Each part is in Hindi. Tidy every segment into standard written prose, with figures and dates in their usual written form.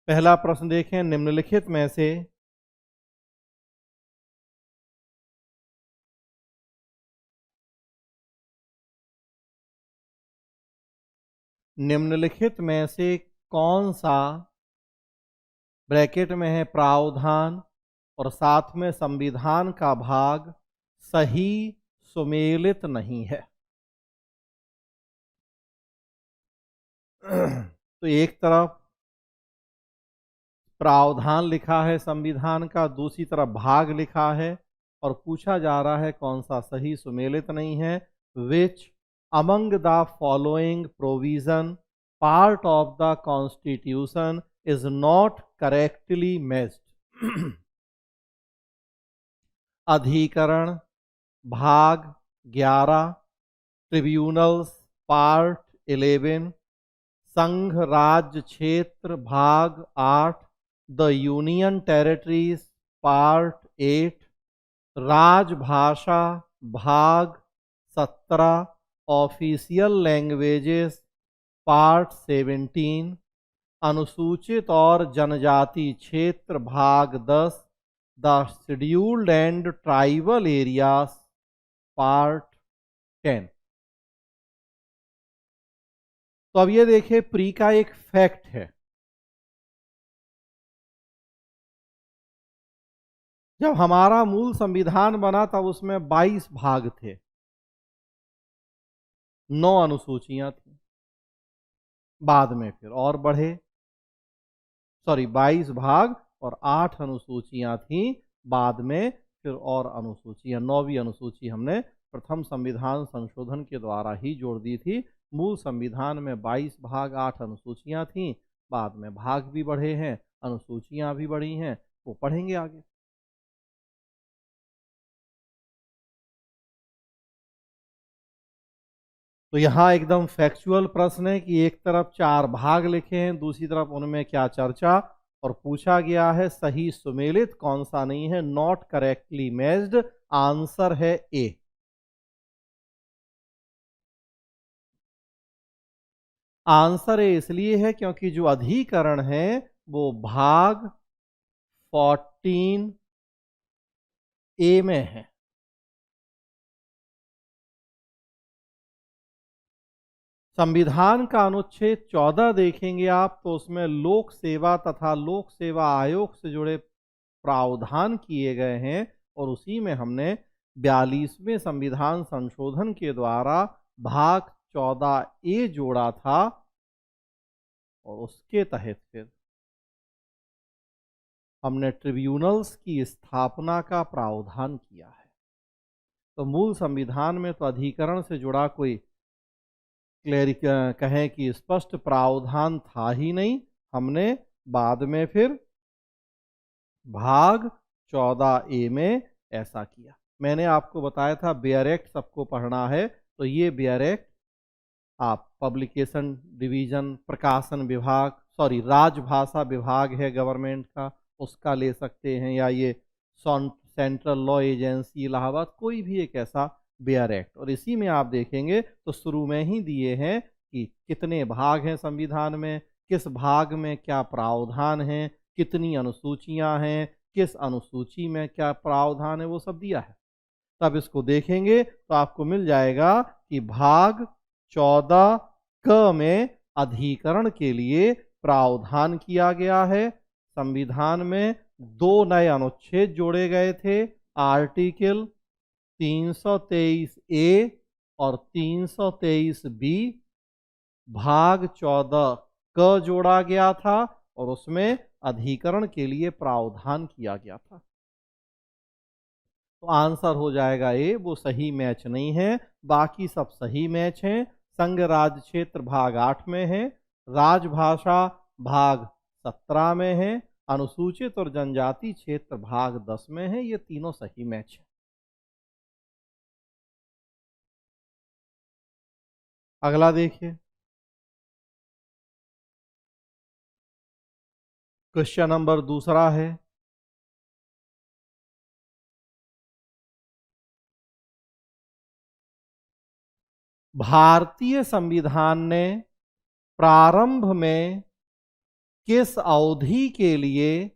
पहला प्रश्न देखें, निम्नलिखित में से कौन सा ब्रैकेट में है प्रावधान और साथ में संविधान का भाग सही सुमेलित नहीं है। तो एक तरफ प्रावधान लिखा है संविधान का, दूसरी तरफ भाग लिखा है और पूछा जा रहा है कौन सा सही सुमेलित नहीं है। Which among the following provision part of the constitution is not correctly matched. अधिकरण भाग 11, ट्रिब्यूनल्स पार्ट 11, संघ राज्य क्षेत्र भाग 8, द यूनियन टेरिटरीज पार्ट 8, राजभाषा भाग 17, ऑफिशियल लैंग्वेजेस पार्ट 17, अनुसूचित और जनजाति क्षेत्र भाग 10, the scheduled and tribal areas part 10। तो अब ये देखिए, प्री का एक फैक्ट है। जब हमारा मूल संविधान बना तब उसमें 22 भाग थे, 9 अनुसूचियां थी। बाद में फिर और बढ़े, 22 भाग और 8 अनुसूचियां थी। बाद में फिर और अनुसूचियां, 9वीं अनुसूची हमने प्रथम संविधान संशोधन के द्वारा ही जोड़ दी थी। मूल संविधान में 22 भाग 8 अनुसूचियां थीं। बाद में भाग भी बढ़े हैं, अनुसूचियां भी बढ़ी हैं, वो पढ़ेंगे आगे। तो यहाँ एकदम फैक्चुअल प्रश्न है कि एक तरफ 4 भाग लिखे हैं, दूसरी तरफ उनमें क्या चर्चा, और पूछा गया है सही सुमेलित कौन सा नहीं है, नॉट करेक्टली मैच्ड। आंसर है ए। आंसर ए इसलिए है क्योंकि जो अधिकरण है वो भाग 14 ए में है। संविधान का अनुच्छेद 14 देखेंगे आप तो उसमें लोक सेवा तथा लोक सेवा आयोग से जुड़े प्रावधान किए गए हैं, और उसी में हमने 42वें संविधान संशोधन के द्वारा भाग 14 ए जोड़ा था, और उसके तहत फिर हमने ट्रिब्यूनल्स की स्थापना का प्रावधान किया है। तो मूल संविधान में तो अधिकरण से जुड़ा कोई कहें कि स्पष्ट प्रावधान था ही नहीं। हमने बाद में फिर भाग 14 ए में ऐसा किया। मैंने आपको बताया था बेयर एक्ट सबको पढ़ना है, तो ये बेयर एक्ट आप पब्लिकेशन डिवीजन, प्रकाशन विभाग, राजभाषा विभाग है गवर्नमेंट का, उसका ले सकते हैं, या ये सेंट्रल लॉ एजेंसी इलाहाबाद, कोई भी एक ऐसा बेयर एक्ट। और इसी में आप देखेंगे तो शुरू में ही दिए हैं कि कितने भाग हैं संविधान में, किस भाग में क्या प्रावधान है, कितनी अनुसूचियां हैं, किस अनुसूची में क्या प्रावधान है, वो सब दिया है। तब इसको देखेंगे तो आपको मिल जाएगा कि भाग 14 क में अधिकरण के लिए प्रावधान किया गया है। संविधान में 2 नए अनुच्छेद जोड़े गए थे, आर्टिकल 323 ए और 323 बी। भाग 14 क जोड़ा गया था और उसमें अधिकरण के लिए प्रावधान किया गया था। तो आंसर हो जाएगा ए, वो सही मैच नहीं है। बाकी सब सही मैच हैं। संघ राज्य क्षेत्र भाग 8 में है, राजभाषा भाग 17 में है, अनुसूचित और जनजाति क्षेत्र भाग 10 में है। ये तीनों सही मैच है। अगला देखिए, क्वेश्चन नंबर दूसरा है, भारतीय संविधान ने प्रारंभ में किस अवधि के लिए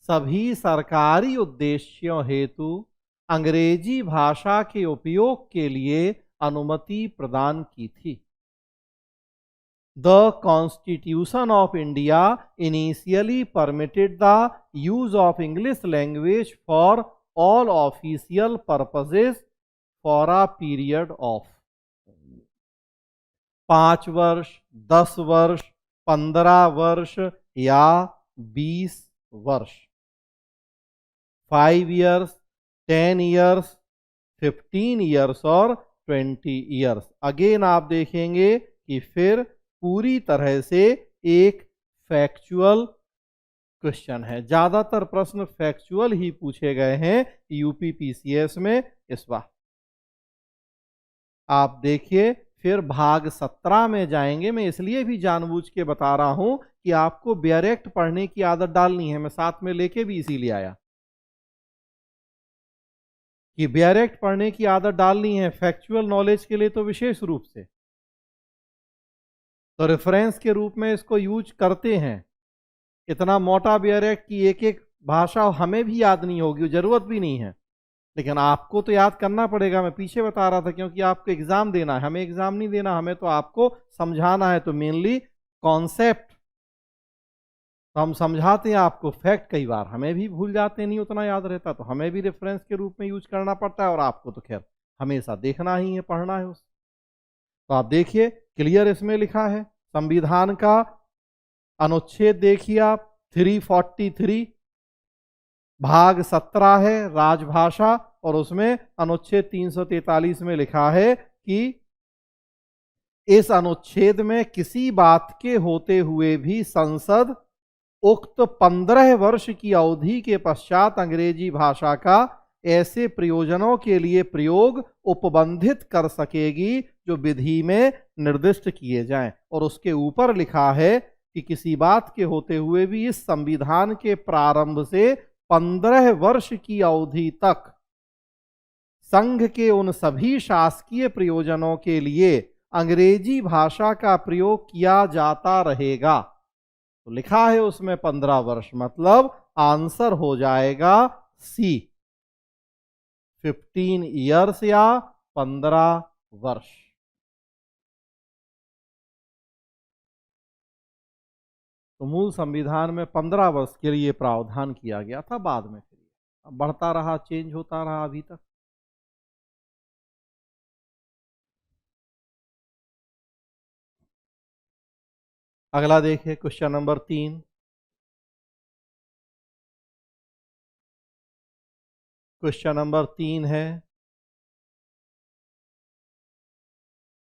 सभी सरकारी उद्देश्यों हेतु अंग्रेजी भाषा के उपयोग के लिए अनुमति प्रदान की थी? The Constitution of India initially permitted the use of English language for all official purposes for a period of 5 वर्ष, 10 वर्ष, 15 वर्ष या 20 वर्ष। 5 years, 10 years, 15 years और 20 years। अगेन आप देखेंगे कि फिर पूरी तरह से एक फैक्चुअल क्वेश्चन है। ज्यादातर प्रश्न फैक्चुअल ही पूछे गए हैं यूपी पीसीएस में इस बार। आप देखिए फिर भाग 17 में जाएंगे। मैं इसलिए भी जानबूझ के बता रहा हूं कि आपको डायरेक्ट पढ़ने की आदत डालनी है। मैं साथ में लेके भी इसीलिए आया कि डायरेक्ट पढ़ने की आदत डालनी है फैक्चुअल नॉलेज के लिए तो विशेष रूप से। तो रेफरेंस के रूप में इसको यूज करते हैं। इतना मोटा डायरेक्ट की एक एक भाषा हमें भी याद नहीं होगी, जरूरत भी नहीं है, लेकिन आपको तो याद करना पड़ेगा। मैं पीछे बता रहा था क्योंकि आपको एग्जाम देना है, हमें एग्जाम नहीं देना, हमें तो आपको समझाना है। तो मेनली कॉन्सेप्ट तो हम समझाते हैं आपको, फैक्ट कई बार हमें भी भूल जाते हैं, नहीं उतना याद रहता, तो हमें भी रेफरेंस के रूप में यूज करना पड़ता है। और आपको तो खैर हमेशा देखना ही है, पढ़ना है उस। तो आप देखिए क्लियर इसमें लिखा है संविधान का अनुच्छेद देखिए आप 343 भाग 17 है राजभाषा, और उसमें अनुच्छेद 343 में लिखा है कि इस अनुच्छेद में किसी बात के होते हुए भी संसद उक्त 15 वर्ष की अवधि के पश्चात अंग्रेजी भाषा का ऐसे प्रयोजनों के लिए प्रयोग उपबंधित कर सकेगी जो विधि में निर्दिष्ट किए जाएं। और उसके ऊपर लिखा है कि किसी बात के होते हुए भी इस संविधान के प्रारंभ से 15 वर्ष की अवधि तक संघ के उन सभी शासकीय प्रयोजनों के लिए अंग्रेजी भाषा का प्रयोग किया जाता रहेगा। तो लिखा है उसमें 15 वर्ष, मतलब आंसर हो जाएगा सी 15 ईयर्स या 15 वर्ष। तो मूल संविधान में 15 वर्ष के लिए प्रावधान किया गया था, बाद में फिर बढ़ता रहा, चेंज होता रहा अभी तक। अगला देखिए क्वेश्चन नंबर 3। क्वेश्चन नंबर 3 है,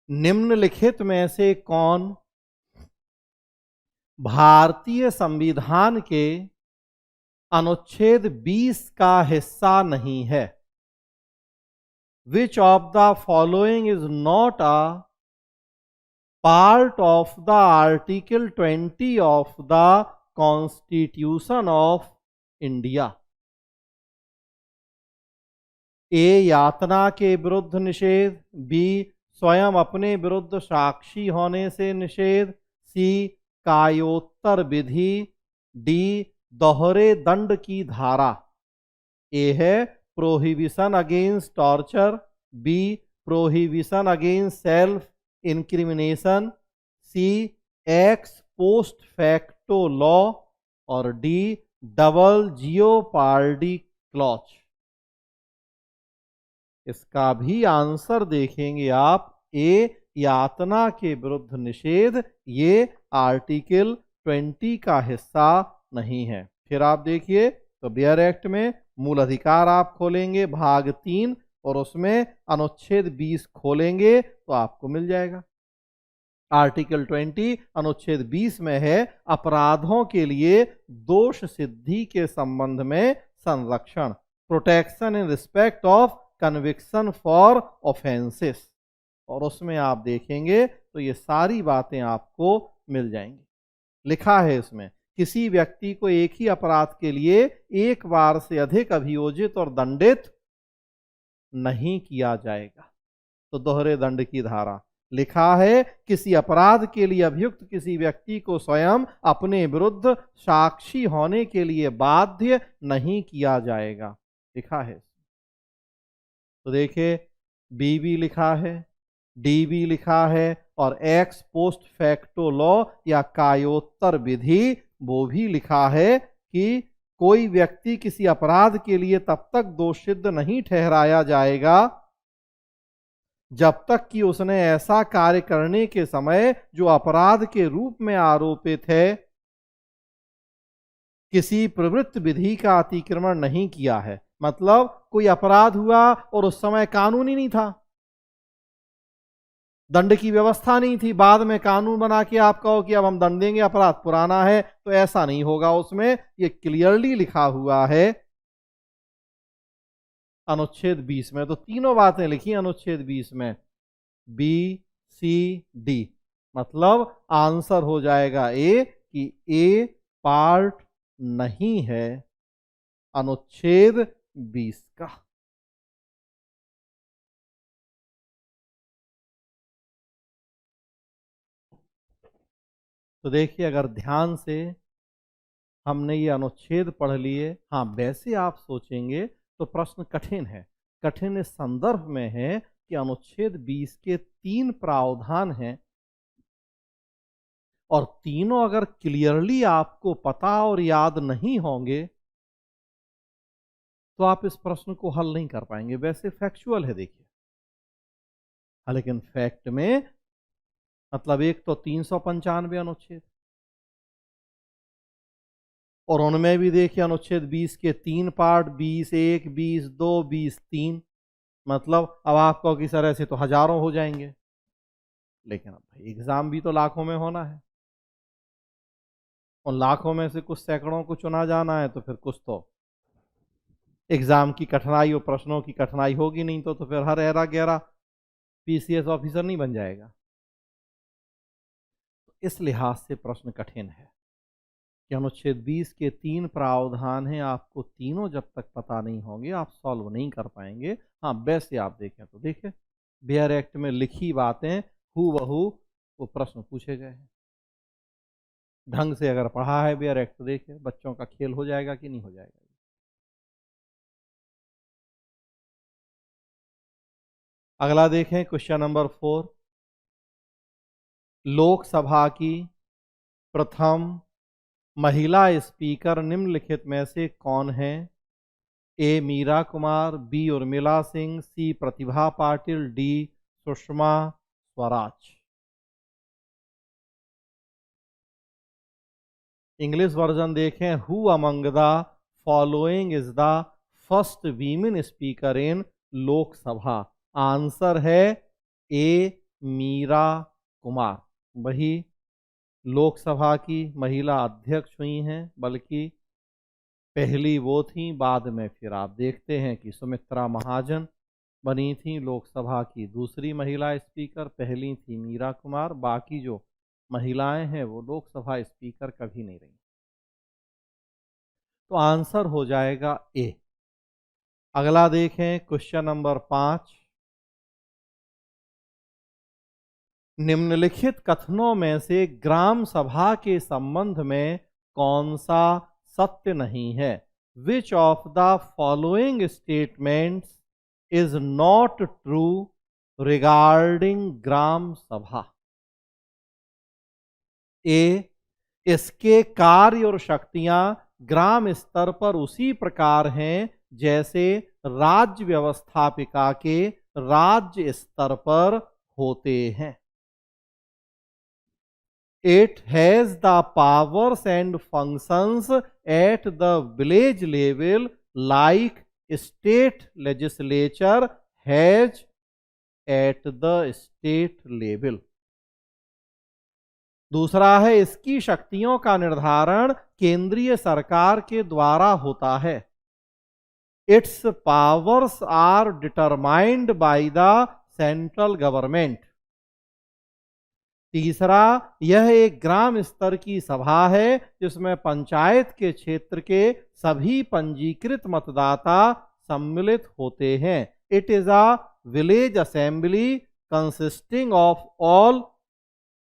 निम्नलिखित में से कौन भारतीय संविधान के अनुच्छेद 20 का हिस्सा नहीं है? Which of the following is not a part of the Article 20 of the Constitution of India? ए यातना के विरुद्ध निषेध, बी स्वयं अपने विरुद्ध साक्षी होने से निषेध, सी कायोत्तर विधि, डी दोहरे दंड की धारा। ए है prohibition against torture, B prohibition against self incrimination, C ex post facto law, और डी डबल जियोपार्डी क्लॉज। इसका भी आंसर देखेंगे आप, ए यातना के विरुद्ध निषेध ये आर्टिकल 20 का हिस्सा नहीं है। फिर आप देखिए तो बेयर एक्ट में मूल अधिकार आप खोलेंगे भाग 3 और उसमें अनुच्छेद 20 खोलेंगे तो आपको मिल जाएगा। आर्टिकल 20 अनुच्छेद 20 में है अपराधों के लिए दोष सिद्धि के संबंध में संरक्षण, protection in respect of conviction for offences. और उसमें आप देखेंगे तो ये सारी बातें आपको मिल जाएंगी। लिखा है इसमें किसी व्यक्ति को एक ही अपराध के लिए एक बार से अधिक अभियोजित और दंडित नहीं किया जाएगा। तो दोहरे दंड की धारा, लिखा है किसी अपराध के लिए अभियुक्त किसी व्यक्ति को स्वयं अपने विरुद्ध साक्षी होने के लिए बाध्य नहीं किया जाएगा, लिखा है। तो देखिए बी भी लिखा है, डी भी लिखा है, और एक्स पोस्ट फैक्टो लॉ या कायोत्तर विधि वो भी लिखा है कि कोई व्यक्ति किसी अपराध के लिए तब तक दोषसिद्ध नहीं ठहराया जाएगा जब तक कि उसने ऐसा कार्य करने के समय जो अपराध के रूप में आरोपित है किसी प्रवृत्त विधि का अतिक्रमण नहीं किया है। मतलब कोई अपराध हुआ और उस समय कानून ही नहीं था, दंड की व्यवस्था नहीं थी, बाद में कानून बना के आप कहो कि अब हम दंड देंगे, अपराध पुराना है, तो ऐसा नहीं होगा। उसमें ये क्लियरली लिखा हुआ है अनुच्छेद 20 में। तो तीनों बातें लिखी अनुच्छेद 20 में, बी सी डी। मतलब आंसर हो जाएगा ए, कि ए पार्ट नहीं है अनुच्छेद 20 का। तो देखिए अगर ध्यान से हमने ये अनुच्छेद पढ़ लिए, हाँ वैसे आप सोचेंगे तो प्रश्न कठिन है। कठिन इस संदर्भ में है कि अनुच्छेद 20 के 3 प्रावधान हैं और तीनों अगर क्लियरली आपको पता और याद नहीं होंगे तो आप इस प्रश्न को हल नहीं कर पाएंगे। वैसे फैक्चुअल है देखिए, लेकिन फैक्ट में मतलब एक तो 395 अनुच्छेद और उनमें भी देखिए अनुच्छेद 20 के 3 पार्ट, 20(1), 20(2), 20(3). मतलब अब आप कहो कि सर ऐसे तो हजारों हो जाएंगे, लेकिन अब भाई एग्जाम भी तो लाखों में होना है और लाखों में से कुछ सैकड़ों को चुना जाना है, तो फिर कुछ तो एग्जाम की कठिनाई और प्रश्नों की कठिनाई होगी नहीं, तो फिर हर 11 पीसीएस ऑफिसर नहीं बन जाएगा। इस लिहाज से प्रश्न कठिन है कि अनुच्छेद 20 के 3 प्रावधान हैं, आपको तीनों जब तक पता नहीं होंगे आप सॉल्व नहीं कर पाएंगे। हाँ वैसे आप देखें तो देखिए बेयर एक्ट में लिखी बातें हूबहू वो प्रश्न पूछे गए हैं। ढंग से अगर पढ़ा है बेयर एक्ट तो देखिए बच्चों का खेल हो जाएगा कि नहीं हो जाएगा। अगला देखें क्वेश्चन नंबर 4। लोकसभा की प्रथम महिला स्पीकर निम्नलिखित में से कौन है? A Meera Kumar, B Urmila Singh, C Pratibha Patil, D Sushma Swaraj. English version देखें, who among the following is the first women speaker in Lok Sabha? Answer है ए मीरा कुमार, वही लोकसभा की महिला अध्यक्ष हुई हैं, बल्कि पहली वो थी, बाद में फिर आप देखते हैं कि सुमित्रा महाजन बनी थी लोकसभा की दूसरी महिला स्पीकर, पहली थी मीरा कुमार, बाकी जो महिलाएं हैं वो लोकसभा स्पीकर कभी नहीं रही। तो आंसर हो जाएगा ए। अगला देखें क्वेश्चन नंबर 5। निम्नलिखित कथनों में से ग्राम सभा के संबंध में कौन सा सत्य नहीं है? Which of the following statements is not true regarding Gram Sabha? A, इसके कार्य और शक्तियां ग्राम स्तर पर उसी प्रकार हैं जैसे राज्य व्यवस्थापिका के राज्य स्तर पर होते हैं। It has the powers and functions at the village level like state legislature has at the state level. दूसरा है इसकी शक्तियों का निर्धारण केंद्रीय सरकार के द्वारा होता है। Its powers are determined by the central government. तीसरा, यह एक ग्राम स्तर की सभा है जिसमें पंचायत के क्षेत्र के सभी पंजीकृत मतदाता सम्मिलित होते हैं। It is a village assembly consisting of all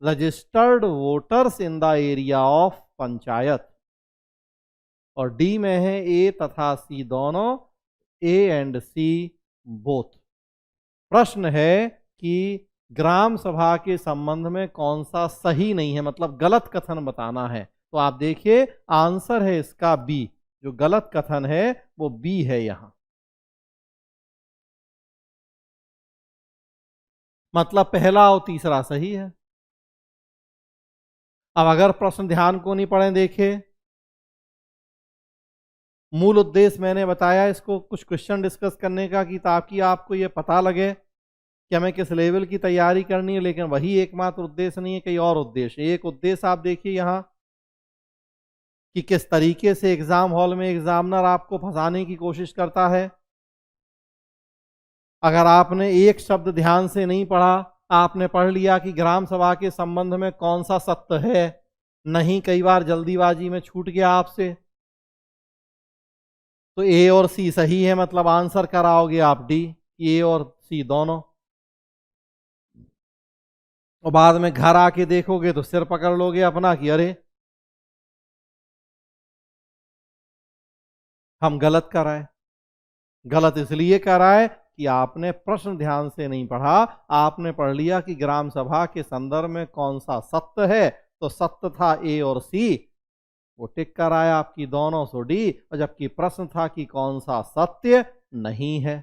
registered voters in the area of panchayat. और डी में है ए तथा सी दोनों, ए एंड सी बोथ। प्रश्न है कि ग्राम सभा के संबंध में कौन सा सही नहीं है, मतलब गलत कथन बताना है। तो आप देखिए आंसर है इसका बी, जो गलत कथन है वो बी है यहां। मतलब पहला और तीसरा सही है। अब अगर प्रश्न ध्यान को नहीं पढ़े, देखिए मूल उद्देश्य मैंने बताया इसको कुछ क्वेश्चन डिस्कस करने का, कि ताकि आपको ये पता लगे कि हमें किस लेवल की तैयारी करनी है। लेकिन वही एकमात्र उद्देश्य नहीं है, कई और उद्देश्य। एक उद्देश्य आप देखिए यहाँ कि किस तरीके से एग्जाम हॉल में एग्जामिनर आपको फंसाने की कोशिश करता है। अगर आपने एक शब्द ध्यान से नहीं पढ़ा, आपने पढ़ लिया कि ग्राम सभा के संबंध में कौन सा सत्य है, नहीं, कई बार जल्दीबाजी में छूट गया आपसे, तो ए और सी सही है, मतलब आंसर कराओगे आप डी, ए और सी दोनों। और बाद में घर आके देखोगे तो सिर पकड़ लोगे अपना कि अरे हम गलत कराए। गलत इसलिए कराए कि आपने प्रश्न ध्यान से नहीं पढ़ा, आपने पढ़ लिया कि ग्राम सभा के संदर्भ में कौन सा सत्य है, तो सत्य था ए और सी, वो टिक कर आया आपकी दोनों, सो डी। और जबकि प्रश्न था कि कौन सा सत्य नहीं है,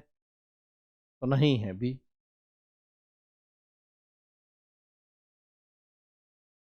तो नहीं है बी।